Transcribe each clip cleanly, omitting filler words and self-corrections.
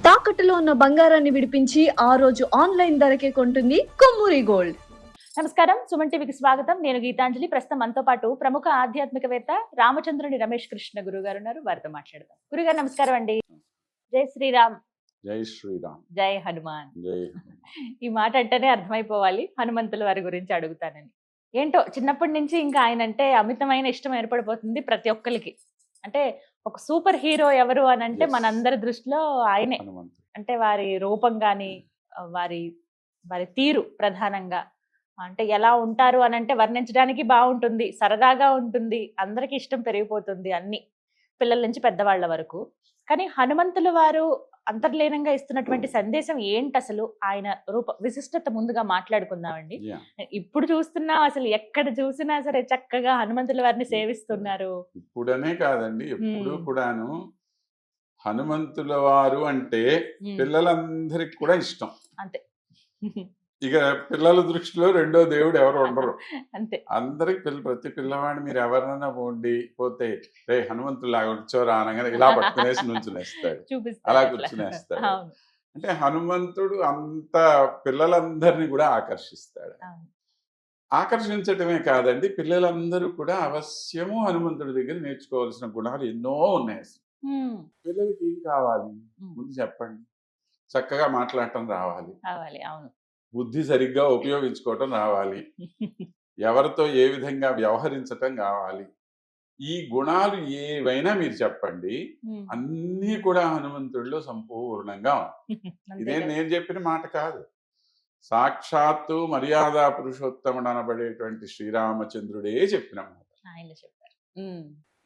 తాకట్టులో ఉన్న బంగారాన్ని విడిపించి ఆ రోజు ఆన్లైన్ ధరకే కొంటుంది కొమ్మూరి గోల్డ్. నమస్కారం, సుమన్ టీవీకి స్వాగతం. నేను గీతాంజలి. ప్రస్తుతం మనతో పాటు ప్రముఖ ఆధ్యాత్మికవేత్త రామచంద్రుని రమేష్ కృష్ణ గురువు గారు ఉన్నారు. వారితో మాట్లాడదాం. గురుగారు నమస్కారం అండి. జై శ్రీరామ్. జై శ్రీరామ్. జై హనుమాన్. జై ఈ మాట అంటేనే అర్థమైపోవాలి హనుమంతుల వారి గురించి అడుగుతానని. ఏంటో చిన్నప్పటి నుంచి ఇంకా ఆయన అంటే అమితమైన ఇష్టం ఏర్పడిపోతుంది ప్రతి ఒక్కరికి. అంటే ఒక సూపర్ హీరో ఎవరు అని అంటే మనందరి దృష్టిలో ఆయనే. అంటే వారి రూపం గాని వారి వారి తీరు ప్రధానంగా అంటే ఎలా ఉంటారు అని అంటే వర్ణించడానికి బాగుంటుంది, సరదాగా ఉంటుంది, అందరికి ఇష్టం పెరిగిపోతుంది అన్ని పిల్లల నుంచి పెద్దవాళ్ల వరకు. కానీ హనుమంతుల వారు అంతర్లీనంగా ఇస్తున్నటువంటి సందేశం ఏంటి అసలు? ఆయన రూప విశిష్టత ముందుగా మాట్లాడుకుందామండి. ఇప్పుడు చూస్తున్నా అసలు ఎక్కడ చూసినా సరే చక్కగా హనుమంతుల వారిని సేవిస్తున్నారు. ఇప్పుడనే కాదండి, ఎప్పుడు కూడాను హనుమంతుల వారు అంటే పిల్లలందరికి కూడా ఇష్టం. అంతే. ఇక పిల్లల దృష్టిలో రెండో దేవుడు ఎవరు ఉండరు. అంతే. అందరికి ప్రతి పిల్లవాడిని మీరు ఎవరైనా పోతే రే హనుమంతులాగా కూర్చోరా అనగానే ఇలా పట్టుకునేసి నుంచునేస్తాడు, అలా కూర్చునేస్తాడు. అంటే హనుమంతుడు అంత పిల్లలందరినీ కూడా ఆకర్షిస్తాడు. ఆకర్షించటమే కాదండి, పిల్లలందరూ కూడా అవశ్యము హనుమంతుడి దగ్గర నేర్చుకోవాల్సిన గుణాలు ఎన్నో ఉన్నాయి. పిల్లలకి ఏం కావాలి ముందు చెప్పండి? చక్కగా మాట్లాడటం రావాలి, బుద్ధి సరిగ్గా ఉపయోగించుకోవటం రావాలి, ఎవరితో ఏ విధంగా వ్యవహరించటం కావాలి. ఈ గుణాలు ఏవైనా మీరు చెప్పండి, అన్నీ కూడా హనుమంతుడిలో సంపూర్ణంగా ఉన్నాయి. ఇదే నేను చెప్పిన మాట కాదు, సాక్షాత్తు మర్యాదా పురుషోత్తముడు అనబడేటువంటి శ్రీరామచంద్రుడే చెప్పిన మాట.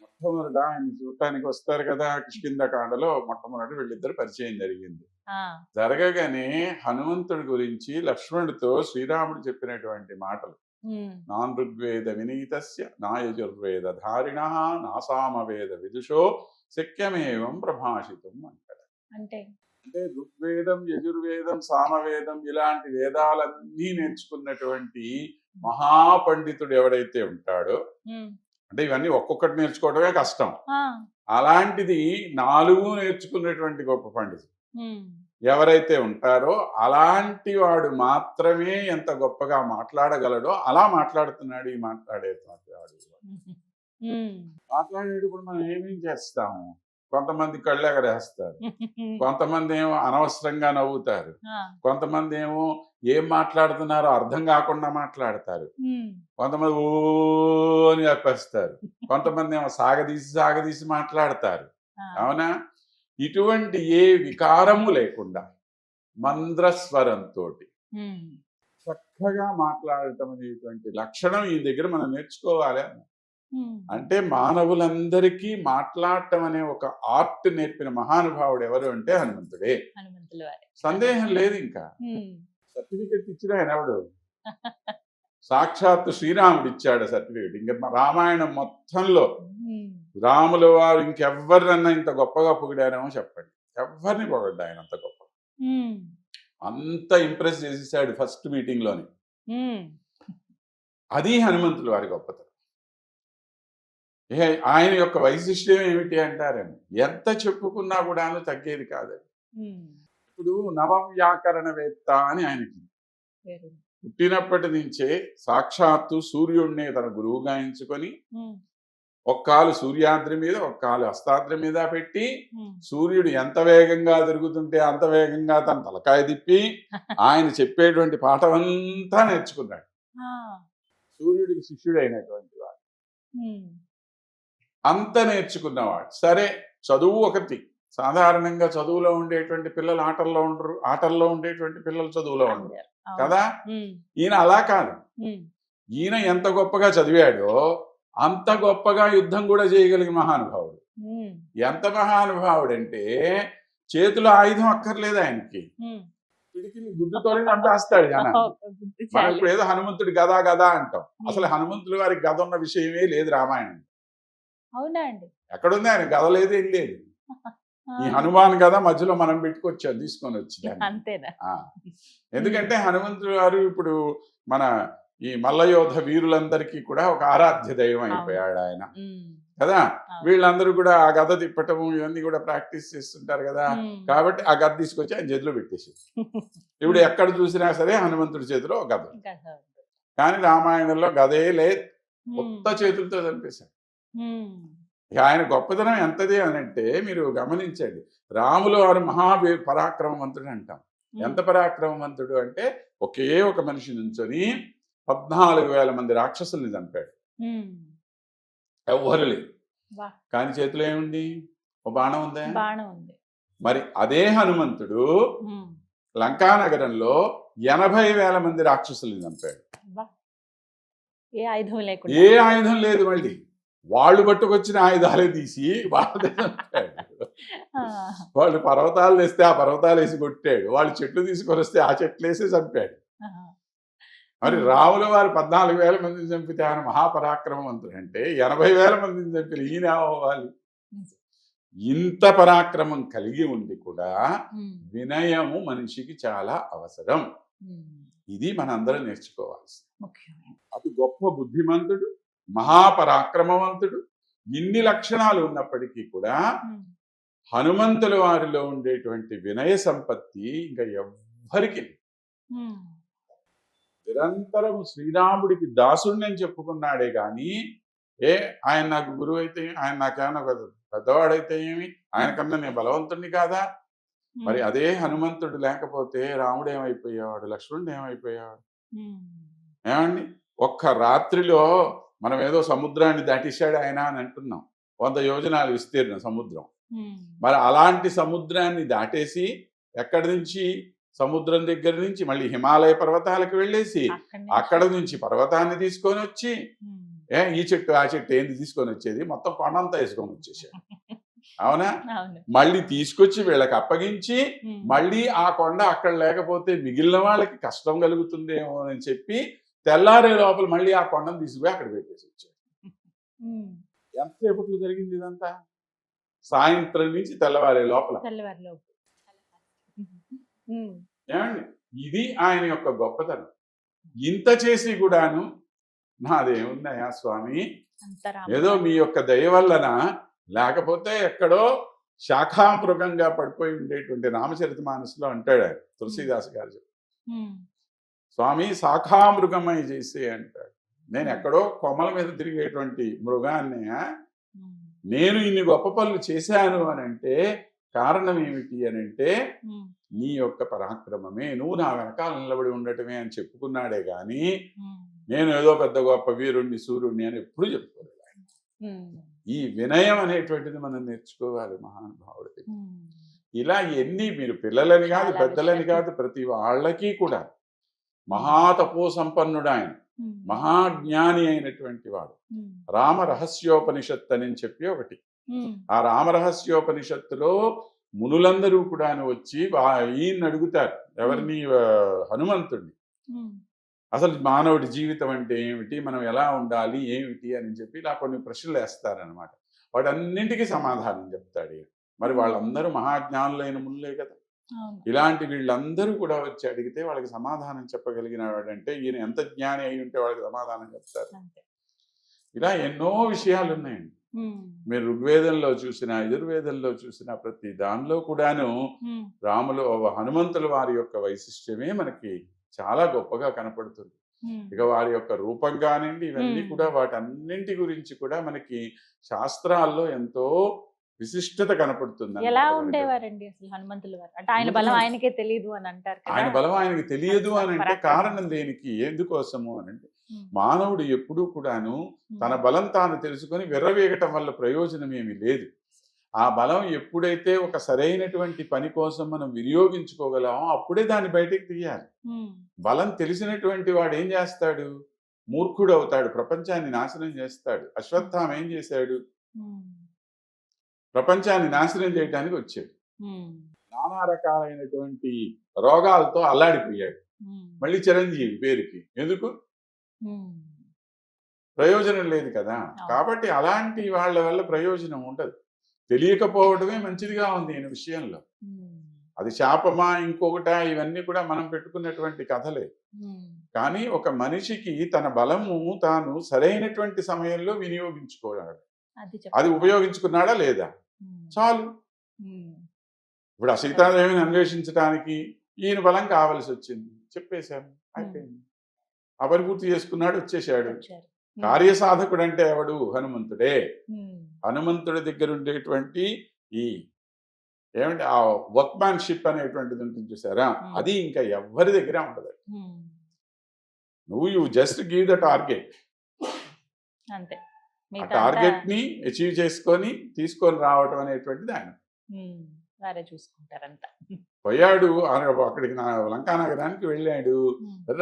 మొట్టమొదట ఆయన చూడటానికి వస్తారు కదా, కిష్కింధకాండలో మొట్టమొదటి వీళ్ళిద్దరు పరిచయం జరిగింది. జరగగానే హనుమంతుడి గురించి లక్ష్మణుడితో శ్రీరాముడు చెప్పినటువంటి మాటలు, నాన్ ఋగ్వేద వినీతస్య నా యజుర్వేద ధారిణ నా సామవేద విదుషో శక్యమేవం ప్రభాషితం అంటారు. అంటే ఋగ్వేదం, యజుర్వేదం, సామవేదం ఇలాంటి వేదాలన్నీ నేర్చుకున్నటువంటి మహాపండితుడు ఎవడైతే ఉంటాడో, అంటే ఇవన్నీ ఒక్కొక్కటి నేర్చుకోవడమే కష్టం, అలాంటిది 4 నేర్చుకున్నటువంటి గొప్ప పండితుడు ఎవరైతే ఉంటారో అలాంటి వాడు మాత్రమే ఎంత గొప్పగా మాట్లాడగలడో అలా మాట్లాడుతున్నాడు ఈ మాట్లాడేటువంటి వాడు. మాట్లాడేటప్పుడు మనం ఏమేం చేస్తాము? కొంతమంది కళ్ళు ఎగరేస్తారు, కొంతమంది ఏమో అనవసరంగా నవ్వుతారు, కొంతమంది ఏమో ఏం మాట్లాడుతున్నారో అర్థం కాకుండా మాట్లాడతారు, కొంతమంది ఓ అని చెప్పేస్తారు, కొంతమంది ఏమో సాగదీసి మాట్లాడతారు. అవునా? ఇటువంటి ఏ వికారము లేకుండా మంద్రస్వరంతో చక్కగా మాట్లాడటం అనేటువంటి లక్షణం ఈ దగ్గర మనం నేర్చుకోవాలి. అంటే మానవులందరికీ మాట్లాడటం అనే ఒక ఆర్ట్ నేర్పిన మహానుభావుడు ఎవరు అంటే హనుమంతుడే. సందేహం లేదు. ఇంకా సర్టిఫికెట్ ఇచ్చిన ఆయన ఎవడు? సాక్షాత్తు శ్రీరాముడు ఇచ్చాడు సర్టిఫికెట్. ఇంకా రామాయణం మొత్తంలో రాముల వారు ఇంకెవ్వరినన్నా ఇంత గొప్పగా పొగిడారేమో చెప్పండి. ఎవరిని పొగడ్డా ఆయన అంత గొప్ప, అంత ఇంప్రెస్ చేసేసాడు ఫస్ట్ మీటింగ్ లోని. అది హనుమంతుల వారి గొప్పతనం. ఆయన యొక్క వైశిష్ట్యం ఏమిటి అంటారని ఎంత చెప్పుకున్నా కూడా తగ్గేది కాదండి. ఇప్పుడు నవవ్యాకరణవేత్త అని ఆయనకి పుట్టినప్పటి నుంచే సాక్షాత్తు సూర్యుడినే తన గురువుగా ఎంచుకొని ఒక్కాలు సూర్యాద్రి మీద ఒక్కాలు అస్తాద్రి మీద పెట్టి సూర్యుడు ఎంత వేగంగా తిరుగుతుంటే అంత వేగంగా తన తలకాయ తిప్పి ఆయన చెప్పేటువంటి పాఠమంతా నేర్చుకున్నాడు. సూర్యుడికి శిష్యుడు అయినటువంటి వాడు, అంత నేర్చుకున్నవాడు. సరే, చదువు ఒకటి. సాధారణంగా చదువులో ఉండేటువంటి పిల్లలు ఆటల్లో ఉండరు, ఆటల్లో ఉండేటువంటి పిల్లలు చదువులో ఉండరు కదా. ఈయన అలా కాదు. ఈయన ఎంత గొప్పగా చదివాడో అంత గొప్పగా యుద్ధం కూడా చేయగలిగిన మహానుభావుడు. ఎంత మహానుభావుడు అంటే చేతిలో ఆయుధం అక్కర్లేదు ఆయనకి, పిడికిని గుద్దుతోనే చంపేస్తాడు జనాన్ని. మనం ఇప్పుడు ఏదో హనుమంతుడి గదా గదా అంటాం, అసలు హనుమంతుడి వారికి గద ఉన్న విషయమే లేదు రామాయణం. అవునా అండి? ఎక్కడుంది ఆయన గద? లేదు, ఏం లేదు. ఈ హనుమాన్ గద మధ్యలో మనం పెట్టుకొచ్చాం, తీసుకొని వచ్చి. ఎందుకంటే హనుమంతుడు గారు ఇప్పుడు మన ఈ మల్లయోధ వీరులందరికీ కూడా ఒక ఆరాధ్య దైవం అయిపోయాడు ఆయన. కదా. వీళ్ళందరూ కూడా ఆ గద తిప్పటము ఇవన్నీ కూడా ప్రాక్టీస్ చేస్తుంటారు కదా. కాబట్టి ఆ గద తీసుకొచ్చి ఆయన చేతిలో పెట్టేసి ఇప్పుడు ఎక్కడ చూసినా సరే హనుమంతుడి చేతిలో ఒక గద. కానీ రామాయణంలో గదే లేదు, కొత్త చేతులతో చంపేశాడు. ఇక ఆయన గొప్పతనం ఎంతది అని అంటే మీరు గమనించండి, రాములు వారు పరాక్రమవంతుడు అంటాం. ఎంత పరాక్రమవంతుడు అంటే ఒకే ఒక మనిషి నుంచొని 14,000 మంది రాక్షసుల్ని చంపాడు. ఎవ్వరు లేదు, కానీ చేతిలో ఏముంది? ఒక బాణం ఉందా? మరి అదే హనుమంతుడు లంకానగరంలో 80,000 మంది రాక్షసుల్ని చంపాడు. ఏ ఆయుధం లేదు, మళ్ళీ వాళ్ళు పట్టుకొచ్చిన ఆయుధాలే తీసి వాళ్ళే చంపాడు. వాళ్ళు పర్వతాలు వేస్తే ఆ పర్వతాలు వేసి కొట్టాడు, వాళ్ళు చెట్లు తీసుకొని వస్తే ఆ చెట్లు వేసి చంపాడు. మరి రాముల వారు 14,000 మందిని చంపితే ఆయన మహాపరాక్రమవంతుడు అంటే 80,000 మందిని చంపిన ఈయన అవ్వాలి. ఇంత పరాక్రమం కలిగి ఉండి కూడా వినయము మనిషికి చాలా అవసరం. ఇది మనందరం నేర్చుకోవాల్సింది. అతి గొప్ప బుద్ధిమంతుడు, మహాపరాక్రమవంతుడు, ఇన్ని లక్షణాలు ఉన్నప్పటికీ కూడా హనుమంతుల వారిలో ఉండేటువంటి వినయ సంపత్తి ఇంకా ఎవ్వరికి నిరంతరం శ్రీరాముడికి దాసుడిని అని చెప్పుకున్నాడే గాని ఆయన నాకు గురువు అయితే, ఆయన నాకేమన్నా పెద్దవాడైతే ఏమి, ఆయన కన్నా నేను బలవంతుడిని కాదా? మరి అదే హనుమంతుడు లేకపోతే రాముడు ఏమైపోయేవాడు, లక్ష్మణుడు ఏమైపోయేవాడు? ఏమండి, ఒక్క రాత్రిలో మనం ఏదో సముద్రాన్ని దాటిశాడు ఆయన అని అంటున్నాం. 100 యోజనాలు విస్తీర్ణ సముద్రం. మరి అలాంటి సముద్రాన్ని దాటేసి ఎక్కడి నుంచి, సముద్రం దగ్గర నుంచి మళ్ళీ హిమాలయ పర్వతాలకు వెళ్ళేసి అక్కడ నుంచి పర్వతాన్ని తీసుకొని వచ్చి ఈ చెట్టు ఆ చెట్టు ఏంది తీసుకొని వచ్చేది, మొత్తం కొండంతా వేసుకొని వచ్చేసాడు. అవునా? మళ్ళీ తీసుకొచ్చి వీళ్ళకి అప్పగించి మళ్ళీ ఆ కొండ అక్కడ లేకపోతే మిగిలిన వాళ్ళకి కష్టం కలుగుతుందేమో అని చెప్పి తెల్లారే లోపల మళ్ళీ ఆ కొండను తీసుకుపోయి అక్కడ పెట్టేసి వచ్చాడు. ఎంతసేపట్లో జరిగింది ఇదంతా? సాయంత్రం నుంచి తెల్లవారే లోపల. ఏమండి, ఇది ఆయన యొక్క గొప్పతనం. ఇంత చేసి కూడాను నాదేమున్నాయా స్వామి, ఏదో మీ యొక్క దయ వల్లన, లేకపోతే ఎక్కడో శాఖామృగంగా పడిపోయి ఉండేటువంటి రామచరితమానసులో అంటాడు ఆయన, తులసీదాస్ గారు. స్వామి శాఖామృగమై చేసే అంటాడు. నేను ఎక్కడో కొమ్మల మీద తిరిగేటువంటి మృగాన్ని నేను ఇన్ని గొప్ప పనులు చేశాను అని అంటే కారణం ఏమిటి అని అంటే నీ యొక్క పరాక్రమమే, నువ్వు నా వెనకాల నిలబడి ఉండటమే అని చెప్పుకున్నాడే గాని నేను ఏదో పెద్ద గొప్ప వీరుణ్ణి సూర్యుణ్ణి అని ఎప్పుడు చెప్పుకోలేదు. ఈ వినయం అనేటువంటిది మనం నేర్చుకోవాలి మహానుభావుడికి. ఇలా ఎన్ని, మీరు పిల్లలని కాదు పెద్దలని కాదు, ప్రతి వాళ్ళకి కూడా మహాతపో సంపన్నుడు ఆయన, మహాజ్ఞాని అయినటువంటి వాడు. రామరహస్యోపనిషత్తు అని చెప్పి ఒకటి, ఆ రామరహస్యోపనిషత్తులో మునులందరూ కూడా వచ్చి ఈయన్ని అడుగుతారు, ఎవరిని, హనుమంతుడిని, అసలు మానవుడి జీవితం అంటే ఏమిటి, మనం ఎలా ఉండాలి ఏమిటి అని చెప్పి ఇలా కొన్ని ప్రశ్నలు వేస్తారనమాట. వాటన్నింటికీ సమాధానం చెప్తాడు. మరి వాళ్ళందరూ మహాజ్ఞానులైన మునులే కదా. ఇలాంటి వీళ్ళందరూ కూడా వచ్చి అడిగితే వాళ్ళకి సమాధానం చెప్పగలిగిన వాడంటే ఈయన ఎంత జ్ఞాని అయి ఉంటే వాళ్ళకి సమాధానం చెప్తారు. ఇలా ఎన్నో విషయాలు ఉన్నాయండి. మీరు ఋగ్వేదంలో చూసినా యజుర్వేదంలో చూసినా ప్రతి దానిలో కూడాను రాములు హనుమంతుల వారి యొక్క వైశిష్ట్యమే మనకి చాలా గొప్పగా కనపడుతుంది. ఇక వారి యొక్క రూపం కానివ్వండి, ఇవన్నీ కూడా వాటన్నింటి గురించి కూడా మనకి శాస్త్రాల్లో ఎంతో విశిష్టత కనపడుతుంది. ఎలా ఉండేవారండి అసలు హనుమంతుల వారు? అంటే ఆయన బలం ఆయనకే తెలియదు అని అంటారు. ఆయన బలం ఆయనకి తెలియదు అని అంటే కారణం దేనికి, ఎందుకోసము అని అంటే మానవుడు ఎప్పుడూ కూడాను తన బలం తాను తెలుసుకొని విర్రవీగటం వల్ల ప్రయోజనం ఏమీ లేదు. ఆ బలం ఎప్పుడైతే ఒక సరైనటువంటి పని కోసం మనం వినియోగించుకోగలమో అప్పుడే దాన్ని బయటకు తీయాలి. బలం తెలిసినటువంటి వాడు ఏం చేస్తాడు? మూర్ఖుడు అవుతాడు, ప్రపంచాన్ని నాశనం చేస్తాడు. అశ్వత్థామ ఏం చేశాడు? ప్రపంచాన్ని నాశనం చేయడానికి వచ్చాడు. నానా రకాలైనటువంటి రోగాలతో అల్లాడిపోయాడు. మళ్ళీ చిరంజీవి పేరుకి, ఎందుకు? ప్రయోజనం లేదు కదా. కాబట్టి అలాంటి వాళ్ళ వల్ల ప్రయోజనం ఉండదు. తెలియకపోవడమే మంచిదిగా ఉంది ఈయన విషయంలో. అది శాపమా ఇంకొకట, ఇవన్నీ కూడా మనం పెట్టుకున్నటువంటి కథలే. కానీ ఒక మనిషికి తన బలము తాను సరైనటువంటి సమయంలో వినియోగించుకోవాలి. అది ఉపయోగించుకున్నాడా లేదా చాలు. ఇప్పుడు ఆ సీతాదేవిని అన్వేషించడానికి ఈయన బలం కావలసి వచ్చింది, చెప్పేశాను, అయిపోయింది. ఆ పని పూర్తి చేసుకున్నాడు, వచ్చేసాడు. కార్యసాధకుడు అంటే ఎవడు? హనుమంతుడే. హనుమంతుడి దగ్గర ఉండేటువంటి ఈ ఏమంటే ఆ వర్క్మ్యాన్షిప్ అనేటువంటిది ఉంటుంది చూసారా, అది ఇంకా ఎవరి దగ్గర ఉండదు. You just give the target, అంతే. ఆ టార్గెట్ ని అచీవ్ చేసుకొని తీసుకొని రావటం అనేటువంటిది ఆయన చూసుకుంటారంట. పోయాడు అక్కడికి, లంకా నగరానికి వెళ్ళాడు.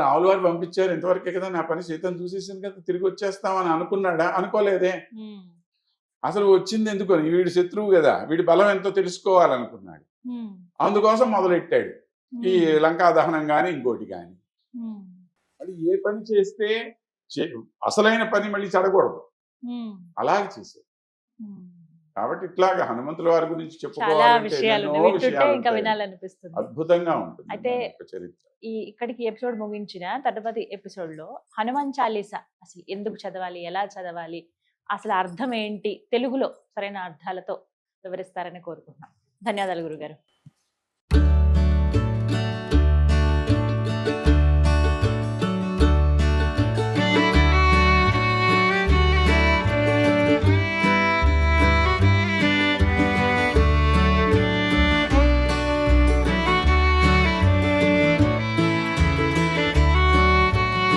రాముల వారు పంపించారు, ఇంతవరకే కదా నా పని, సీతను చూసేసాను కదా, తిరిగి వచ్చేస్తామని అనుకున్నాడా? అనుకోలేదే. అసలు వచ్చింది ఎందుకని? వీడి శత్రువు కదా, వీడి బలం ఎంతో తెలుసుకోవాలనుకున్నాడు. అందుకోసం మొదలెట్టాడు ఈ లంకా దహనం గాని ఇంకోటి గాని. అది ఏ పని చేస్తే అసలైన పని మళ్ళీ చెడకూడదు, అలాగే చేశాడు. కాబట్టి ఇట్లాగా హనుమంతుల వారి గురించి చెప్పుకోవాలంటే అద్భుతంగా ఉంటుంది. అయితే ఇక్కడికి ఎపిసోడ్ ముగించిన తర్వాతి ఎపిసోడ్ లో హనుమాన్ చాలీసా అసలు ఎందుకు చదవాలి, ఎలా చదవాలి, అసలు అర్థం ఏంటి, తెలుగులో సరైన అర్థాలతో వివరిస్తారని కోరుకుంటున్నాం. ధన్యవాదాలు గురుగారు.